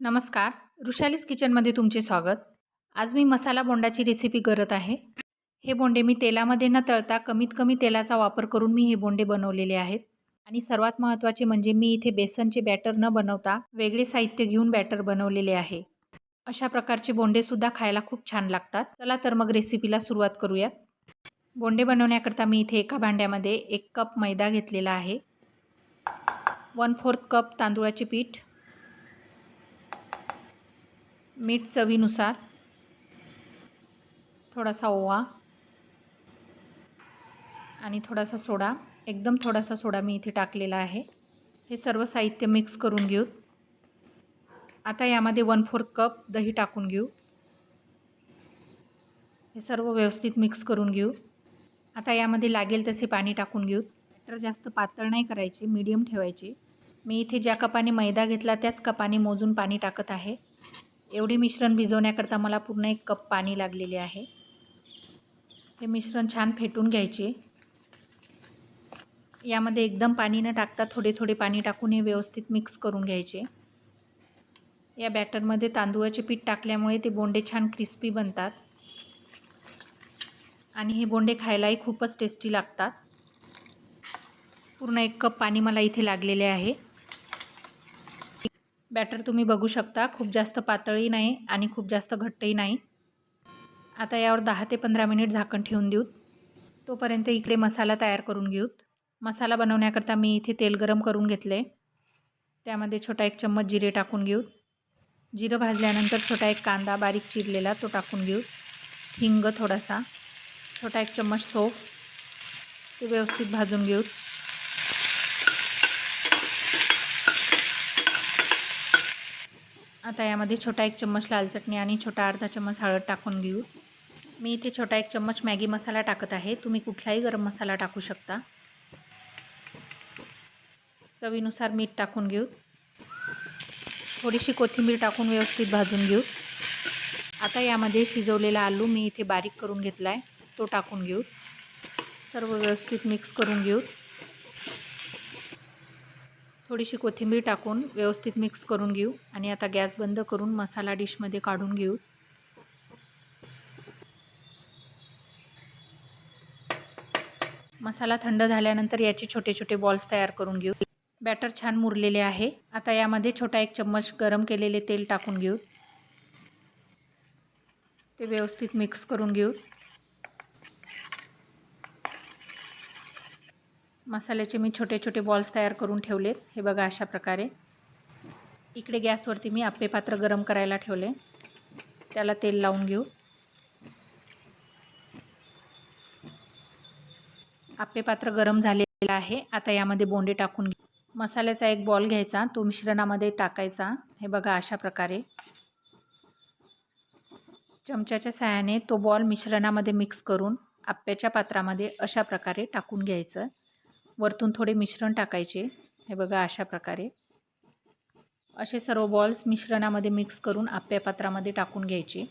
नमस्कार, वृषालीज किचनमध्ये तुमचे स्वागत. आज मी मसाला बोंडाची रेसिपी करत आहे. हे बोंडे मी तेलामध्ये न तळता कमीत कमी तेलाचा वापर करून मी हे बोंडे बनवलेले आहेत. आणि सर्वात महत्त्वाचे म्हणजे मी इथे बेसनचे बॅटर न बनवता वेगळे साहित्य घेऊन बॅटर बनवलेले आहे. अशा प्रकारचे बोंडेसुद्धा खायला खूप छान लागतात. चला तर मग रेसिपीला सुरुवात करूयात. बोंडे बनवण्याकरता मी इथे एका भांड्यामध्ये 1 कप मैदा घेतलेला आहे. 1/4 कप तांदूळाचे पीठ, मीठ चवीनुसार, थोडासा ओवा आणि थोडासा सोडा, एकदम थोडासा सोडा मी इथे टाकलेला आहे. हे सर्व साहित्य मिक्स करून घेऊ. आता यामध्ये 1/4 कप दही टाकून घेऊ. हे सर्व व्यवस्थित मिक्स करून घेऊ. आता यामध्ये लागेल तसे पाणी टाकून घेऊ. बॅटर जास्त पातळ नाही करायचे, मीडियम ठेवायचे. मी इथे ज्या कपाने मैदा घेतला त्याच कपाने मोजून पाणी टाकत आहे. एवढे मिश्रण भिजवण्याकरता मला पूर्ण 1 कप पाणी लागलेले आहे. हे मिश्रण छान फेटून घ्यायचे. यामध्ये एकदम पाणी न टाकता थोडे थोडे पाणी टाकून हे व्यवस्थित मिक्स करून घ्यायचे. या बॅटरमध्ये तांदूळाचे पीठ टाकल्यामुळे ते बोंडे छान क्रिस्पी बनतात आणि हे बोंडे खायलाही खूपच टेस्टी लागतात. पूर्ण 1 कप पाणी मला इथे लागलेले आहे. बॅटर तुम्ही बघू शकता, खूप जास्त पातळही नाही आणि खूप जास्त घट्टही नाही. आता यावर 10 ते 15 मिनिट झाकण ठेवून देऊ. तोपर्यंत इकडे मसाला तयार करून घेऊ. मसाला बनवण्याकरता मी इथे तेल गरम करून घेतले. त्यामध्ये छोटा 1 चम्मच जिरे टाकून घेऊ. जिरं भाजल्यानंतर छोटा 1 कांदा बारीक चिरलेला तो टाकून घेऊ. हिंग थोडासा, छोटा 1 चम्मच सौंफ, ते व्यवस्थित भाजून घेऊ. आता यामध्ये छोटा 1 चम्मच लाल चटणी आणि छोटा अर्धा चम्मच हळद टाकून घेऊ. मी इथे छोटा 1 चम्मच मॅगी मसाला टाकत आहे. तुम्ही कुठलाही गरम मसाला टाकू शकता. चवीनुसार मीठ टाकून घेऊ. थोडीशी कोथिंबीर टाकून व्यवस्थित भाजून घेऊ. आता यामध्ये शिजवलेला आलू मी इथे बारीक करून घेतला आहे, तो टाकून घेऊ. सर्व व्यवस्थित मिक्स करून घेऊ. थोडीशी कोथिंबीर टाकून व्यवस्थित मिक्स करून घेऊ आणि आता गॅस बंद करून मसाला डिशमध्ये काढून घेऊ. मसाला थंड झाल्यानंतर याचे छोटे छोटे बॉल्स तयार करून घेऊ. बॅटर छान मुरलेले आहे. आता यामध्ये छोटा 1 चम्मच गरम केलेले तेल टाकून घेऊ. ते व्यवस्थित मिक्स करून घेऊ. मसाल्याचे मी छोटे छोटे बॉल्स तयार करून ठेवलेत. हे बघा अशा प्रकारे. इकडे गॅसवरती मी आप्पे पात्र गरम करायला ठेवले. त्याला तेल लावून घेऊ. आप्पे पात्र गरम झालेलं आहे. आता यामध्ये बोंडे टाकून घेऊ. मसाल्याचा 1 बॉल घ्यायचा, तो मिश्रणामध्ये टाकायचा. हे बघा अशा प्रकारे. चमच्याच्या सहाय्याने तो बॉल मिश्रणामध्ये मिक्स करून आप्याच्या पात्रामध्ये अशा प्रकारे टाकून घ्यायचं. वरतून थोडे मिश्रण टाकायचे. हे बघा अशा प्रकारे. असे सर्व बॉल्स मिश्रणामध्ये मिक्स करून आप्या पात्रामध्ये टाकून घ्यायचे.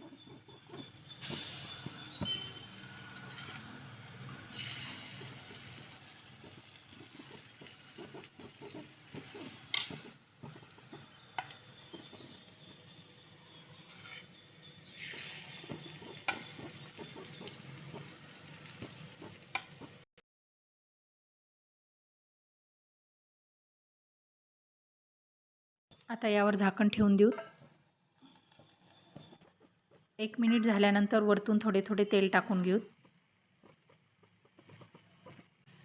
आता यावर झाकण ठेवून देऊ. 1 मिनिट झाल्यानंतर वरतून थोडे थोडे तेल टाकून घेऊ.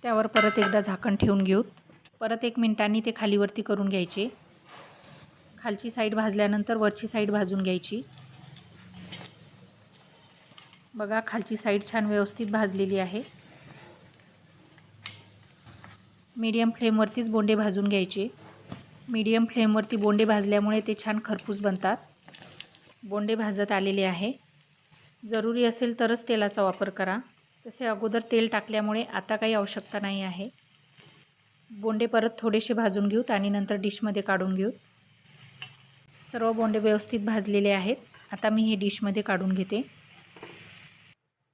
त्यावर परत एकदा झाकण ठेवून घेऊ. परत 1 मिनिटांनी ते खालीवरती करून घ्यायचे. खालची साईड भाजल्यानंतर वरची साईड भाजून घ्यायची. बघा खालची साईड छान व्यवस्थित भाजलेली आहे. मीडियम फ्लेमवरतीच बोंडे भाजून घ्यायचे. मीडियम फ्लेमवरती बोंडे भाजल्यामुळे ते छान खरपूस बनतात. बोंडे भाजत आलेले आहे. जरुरी असेल तरच तेलाचा वापर करा. तसे अगोदर तेल टाकल्यामुळे आता काही आवश्यकता नाही आहे. बोंडे परत थोडेसे भाजून घेऊत आणि नंतर डिशमध्ये काढून घेऊ. सर्व बोंडे व्यवस्थित भाजलेले आहेत. आता मी हे डिशमध्ये काढून घेते.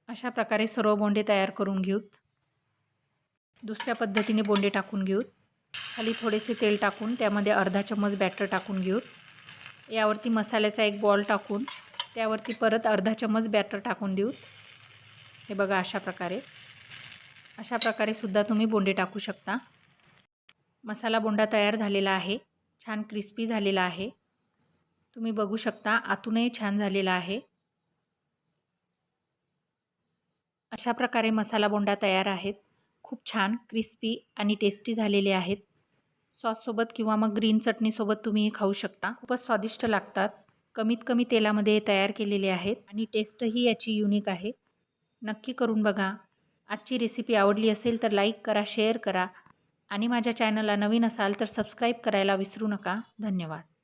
अशा प्रकारे सर्व बोंडे तयार करून घेऊत. दुसऱ्या पद्धतीने बोंडे टाकून घेऊत. खाली थोडेसे तेल टाकून त्यामध्ये अर्धा चम्मच बॅटर टाकून घेऊ. यावरती मसाल्याचा एक बॉल टाकून त्यावरती परत अर्धा चम्मच बॅटर टाकून देऊ। हे बघा अशा प्रकारे सुद्धा तुम्ही बोंडे टाकू शकता। मसाला बोंडा तयार झालेला आहे। छान क्रिस्पी झालेला आहे। तुम्ही बघू शकता आतूनही छान झालेला आहे। अशा प्रकारे मसाला बोंडा तयार आहेत। खूप छान क्रिस्पी आणि टेस्टी झालेले आहेत। सॉससोबत किंवा मग ग्रीन चटणीसोबत तुम्ही खाऊ शकता। खूपच स्वादिष्ट लागतात। कमीत कमी तेलामध्ये तयार केलेले आहेत आणि टेस्टही याची युनिक आहे। नक्की करून बघा। आजची रेसिपी आवडली असेल तर लाईक करा, शेअर करा आणि माझ्या चॅनलला नवीन असाल तर सबस्क्राईब करायला विसरू नका। धन्यवाद।